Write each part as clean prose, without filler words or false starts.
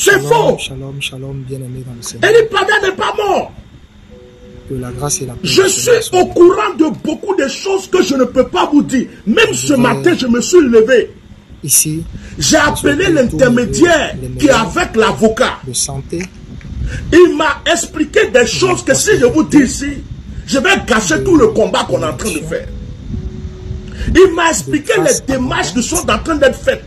C'est faux. Shalom, shalom, bien-aimé dans le Seigneur. Eli Pada n'est pas mort. Que la grâce et la paix. Je suis au courant de beaucoup de choses que je ne peux pas vous dire. Même ce matin, je me suis levé. Ici, j'ai appelé l'intermédiaire qui est avec l'avocat. De santé. Il m'a expliqué des choses que si je vous dis ici, je vais gâcher tout le combat qu'on est en train de faire. Il m'a expliqué les démarches qui sont en train d'être faites.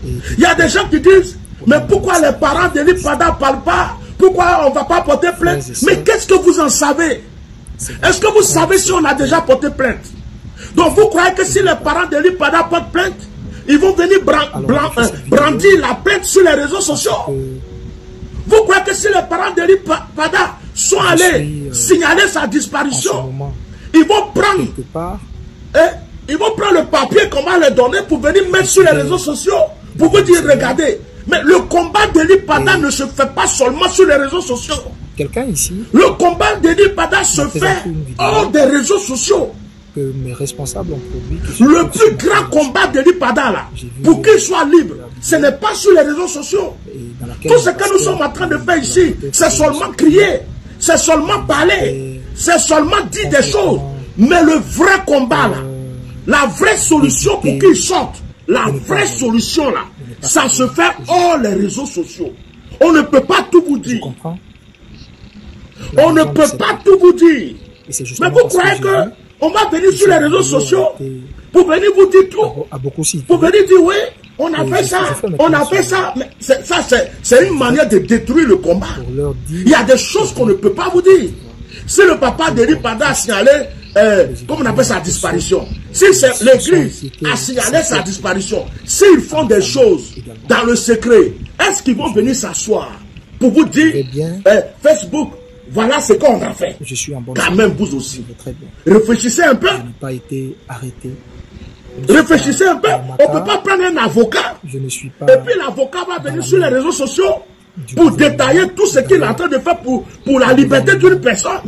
Il y a des gens qui disent, mais pourquoi les parents d'Eli Pada ne parlent pas? Pourquoi on ne va pas porter plainte? Mais qu'est-ce que vous en savez? Est-ce que vous savez si on a déjà porté plainte? Donc vous croyez que si les parents d'Eli Pada portent plainte, ils vont venir brandir la plainte sur les réseaux sociaux? Vous croyez que si les parents d'Eli Pada sont allés signaler sa disparition, ils vont prendre le papier qu'on va leur donner pour venir mettre sur les réseaux sociaux, pour vous dire, regardez, mais le combat d'Eli Pada ne se fait pas seulement sur les réseaux sociaux. Quelqu'un ici? Le combat d'Eli Pada se fait hors des réseaux sociaux. Que mes responsables ont produit. Le plus grand combat d'Eli Pada là, pour qu'il soit libre, ce n'est pas sur les réseaux sociaux. Tout ce que nous sommes en train de faire ici, c'est seulement crier, c'est seulement parler, c'est seulement dire des choses. Mais le vrai combat là, la vraie solution pour qu'il sorte, la vraie solution là, ça se fait hors les réseaux sociaux. On ne peut pas tout vous dire. On ne peut pas tout vous dire. Mais vous croyez que on va venir sur les réseaux sociaux pour venir vous dire tout? Pour venir dire oui, on a fait ça, on a fait ça. Mais ça, c'est une manière de détruire le combat. Il y a des choses qu'on ne peut pas vous dire. Si le papa d'Eli Pada a signalé, comment on appelle sa disparition, si l'église a signalé sa disparition, s'ils font des choses dans le secret, est-ce qu'ils vont venir s'asseoir pour vous dire, Facebook, voilà ce qu'on a fait? Je suis en bonne quand même vous aussi. Très bien. Réfléchissez un peu. Je n'ai pas été arrêté. Réfléchissez un peu. On ne peut pas prendre un avocat. Je ne suis pas. Et puis l'avocat va venir sur les réseaux sociaux pour détailler tout ce qu'il est en train de faire pour la liberté d'une personne.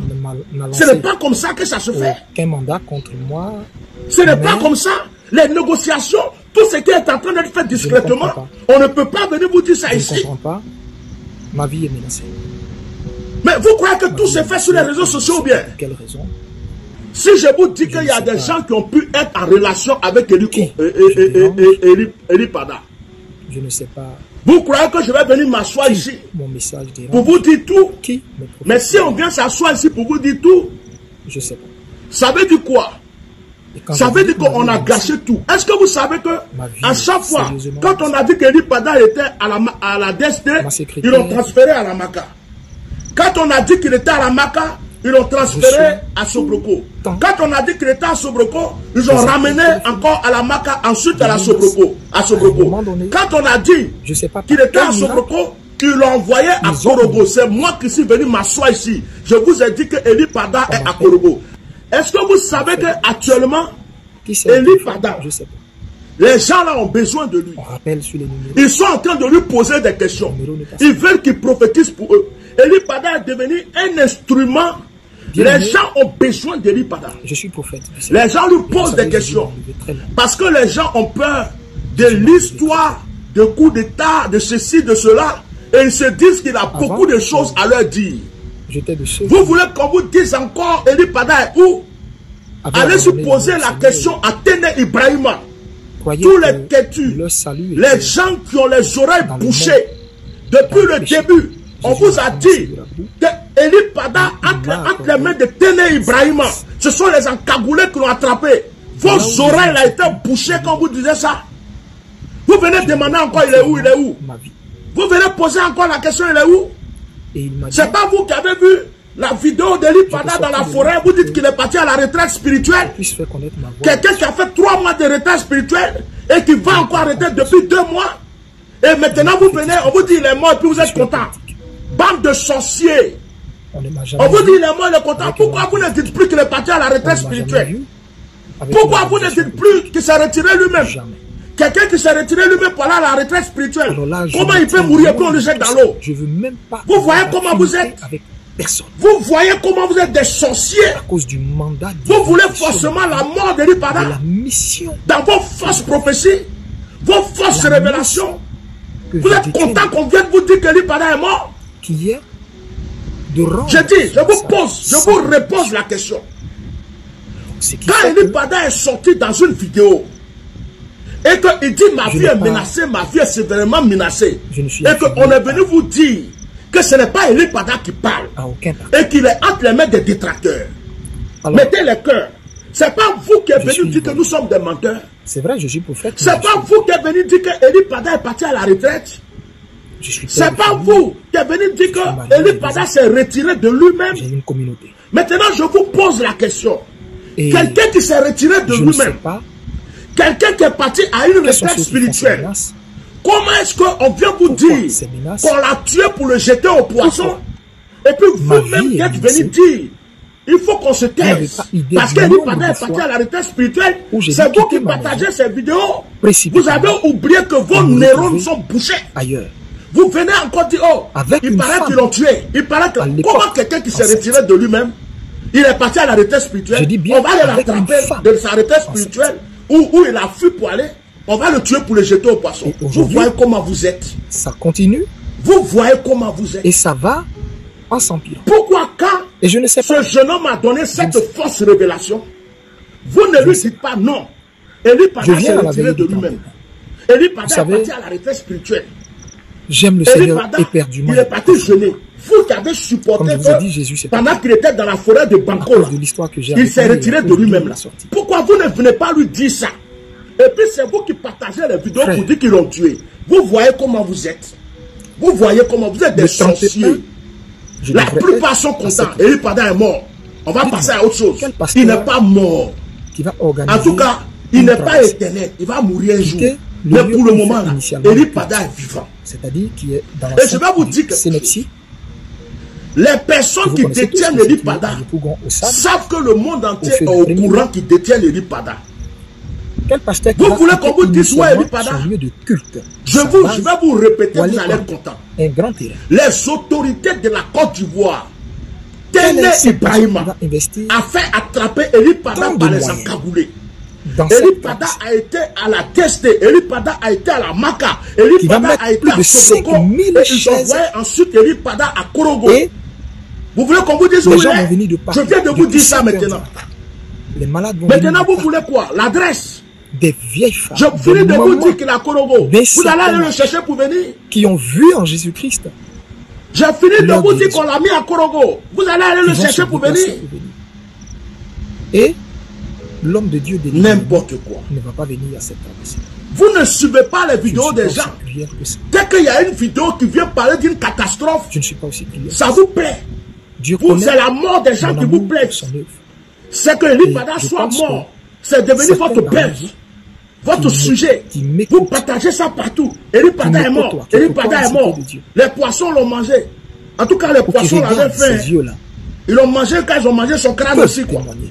Ce n'est pas comme ça que ça se fait. Aucun mandat contre moi. Ce n'est pas comme ça. Les négociations, tout ce qui est en train d'être fait discrètement, on ne peut pas venir vous dire ça ici. Je ne comprends pas. Ma vie est menacée. Mais vous croyez que tout se fait sur les réseaux sociaux ou bien? Quelle raison? Si je vous dis qu'il y a des gens qui ont pu être en relation avec Eli Pada, je ne sais pas. Vous croyez que je vais venir m'asseoir ici Mon message pour vous dire tout? Qui? Mais si on vient s'asseoir ici pour vous dire tout, je sais pas. Ça veut dire quoi? Ça veut dire qu'on a gâché tout. Est-ce que vous savez que à chaque fois, quand on a dit qu'Eli Pada était à la DST, ils l'ont transféré à la Maca. Quand on a dit qu'il était à la Maca, ils l'ont transféré à Sobroko. Quand on a dit qu'il était à Sobroko, ils ont ramené encore à la Maca, ensuite à la Sobroko. Quand on a dit qu'il était à Sobroko, ils l'ont envoyé à Korogo. C'est moi qui suis venu m'asseoir ici. Je vous ai dit que Eli Pada est à Korogo. Est-ce que vous savez qu'actuellement, Eli Pada, les gens là ont besoin de lui. Ils sont en train de lui poser des questions. Ils veulent qu'il prophétise pour eux. Eli Pada est devenu un instrument. Les gens ont besoin d'Eli Pada. Je suis prophète. Les gens lui posent des questions. Parce que les gens ont peur de l'histoire, de coups d'État, de ceci, de cela. Et ils se disent qu'il a beaucoup de choses à leur dire. Vous voulez qu'on vous dise encore Eli Pada est où? Allez se poser la question à Tene Ibrahima. Tous les têtus, les gens qui ont les oreilles bouchées, depuis le début, on vous a dit que Eli Pada entre les mains de Tene Ibrahima, ce sont les encagoulés qui l'ont attrapé. Vos oreilles ont été bouchées quand vous disiez ça. Vous venez demander encore il est où, il est où? Vous venez poser encore la question il est où? C'est pas vous qui avez vu la vidéo d'Eli Pada dans la forêt, vous dites qu'il est parti à la retraite spirituelle. Quelqu'un qui a fait 3 mois de retraite spirituelle et qui va encore arrêter depuis 2 mois. Et maintenant vous venez, on vous dit il est mort et puis vous êtes content. Bande de sorciers. On vous dit il est mort, il est content. Pourquoi vous ne dites plus qu'il est parti à la retraite spirituelle? Pourquoi vous ne dites plus qu'il s'est retiré lui-même? Quelqu'un qui s'est retiré lui-même pour aller à la retraite spirituelle, comment il peut mourir et puis on le jette dans l'eau? Vous voyez comment vous êtes? Vous voyez comment vous êtes des sorciers? À cause du mandat. Vous voulez forcément la mort d'Eli Pada? La mission. Dans vos fausses prophéties, vos fausses révélations. que Vous je êtes détienne, content qu'on vienne vous dire que Eli Pada est mort? qui est de rendre. Je dis, je vous sa pose, je vous repose la question. Ce qui Quand fait Eli que Pada est sorti dans une vidéo et qu'il dit ma Je vie n'ai est pas- menacée, ma vie est sévèrement menacée, je ne suis et qu'on affilié est venu vous dire que ce n'est pas Eli Pada qui parle à aucun parti. et qu'il est entre les mains des détracteurs. Alors, Mettez les cœurs. C'est pas vous qui êtes Je venu suis dire que bon. nous sommes des menteurs. c'est vrai, je suis prophète. mais C'est pas vous qui êtes venu dire que Eli Pada est parti à la retraite. je suis père C'est de pas famille, vous qui êtes venu dire que Eli Pada s'est retiré de lui-même. j'ai une communauté. Maintenant, je vous pose la question. Et Quelqu'un qui s'est retiré de je ne sais lui-même, pas quelqu'un qui est parti à une quels sont retraite ceux qui font ces spirituelle, menaces. comment est-ce qu'on vient vous Pourquoi dire ces menaces? qu'on l'a tué pour le jeter au poisson? Pourquoi? Et puis Ma vous-même vie qui est êtes menacée. venu dire, il faut qu'on se n'avez taise. pas idée Parce du qu'Eli nombre Pada de est parti fois à la retraite spirituelle. où j'ai C'est dû vous quitter qui ma partagez maison ces vidéos. précipitamment Vous avez oublié que vos me neurones retrouver sont bouchés. ailleurs. Vous venez encore dire, oh, Avec il une paraît femme. qu'ils l'ont tué. Il paraît que À l'époque, comment quelqu'un qui s'est enceinte. retiré de lui-même, il est parti à la retraite spirituelle. Je dis bien On va aller avec l'attraper une femme de sa retraite spirituelle où il a fui pour aller. On va le tuer pour le jeter au poisson. Et Vous aujourd'hui, voyez comment vous êtes. Ça continue Vous voyez comment vous êtes. et ça va en s'empirant. Pourquoi quand Et je ne sais pas. ce jeune homme a donné cette fausse révélation, vous ne lui dites pas non. Eli Je Pada s'est viens à la retiré veille de du temps. lui-même. Eli Pada est savez, parti à la retraite spirituelle. J'aime le Eli Seigneur Pada, éperdument. il est parti jeûner. Vous qui avez supporté Comme je vous ai dit, Jésus, c'est pendant qu'il était dans la forêt de à Banco, cause de l'histoire que j'ai il s'est racontée, retiré à de cause lui-même. la Là. sortie. Pourquoi vous ne venez pas lui dire ça? Et puis c'est vous qui partagez les vidéos Frère, pour dire qu'ils l'ont tué. Vous voyez comment vous êtes. Vous voyez comment vous êtes des Le 31, sorciers. je La devrais plupart être sont à contents. cette- Eli Pada est mort. On va passer à autre chose. quel pasteur Il n'est pas mort. qui va organiser En tout cas, il une n'est pas traversée. éternel. Il va mourir un jour. Quitter le Mais lieu pour le où il moment, fait là, initialement Eli le culte. Pada est vivant. C'est-à-dire qui est dans Et je vais vous dire quelque Sénepsi. Les personnes Vous qui connaissez tous détiennent ce Eli qui est Pada à Yopougon, au Sable. savent que le monde entier Au fait est du au premier courant mois. qu'ils détiennent Eli Pada. Quel pasteur qui Vous va voulez quitter qu'on vous dise, ouais, initialement Eli Pada? son lieu de culte, Je sa vais base, vous répéter, pour aller vous allez être prendre content. un grand terrain. Les autorités de la Côte d'Ivoire, Quel Téné est cette personne qui Ibrahima, va investir a fait attraper Eli Pada tant de par les moyens encagoulés. dans Eli cette Pada traversée a été à la Testée, Eli Pada a été à la Maka, Eli Qui va Pada mettre a été plus à de Sokoko, 5000 et ils ont chaises. envoyé ensuite Eli Pada à Korogo. et Vous voulez qu'on vous dise les où gens il vont est? venir de partout. Je viens de vous Depuis dire ça 7 heures maintenant. du matin. Les malades vont Maintenant, venir vous de voulez quoi? L'adresse. des vieilles femmes, Je des finis de vous mamans dire qu'il est à Korogo. Des Vous allez aller le certains- chercher pour venir. qui ont vu en Jésus-Christ. J'ai fini de Leur vous dire guérison. qu'on l'a mis à Korogo. Vous allez aller Ils le vont chercher se pour déplacer venir. pour venir. Et l'homme de Dieu délivré N'importe quoi. ne va pas venir à cette traversée. Vous ne suivez pas les Je ne vidéos suis pas des aussi gens. prière que ça. Dès qu'il y a une vidéo qui vient parler d'une catastrophe, Je ne suis pas aussi prière. ça vous plaît. Dieu Vous, connaît c'est la mort des gens mon qui vous amour plaît. pour son œuvre. C'est que Eli Et Pada je soit pense mort. que C'est devenu certains votre parmi buzz. vous Votre qui sujet. qui m'écoutent, Vous partagez ça partout. Eli Pada est m'écoutent, mort. toi, qui Eli écoutes Pada la est cité mort. de Dieu. Les poissons l'ont mangé. En tout cas, les pour qu'ils poissons l'avaient regardent ces fait. yeux-là, Ils l'ont mangé quand ils ont mangé son crâne peuvent aussi, quoi. témoigner.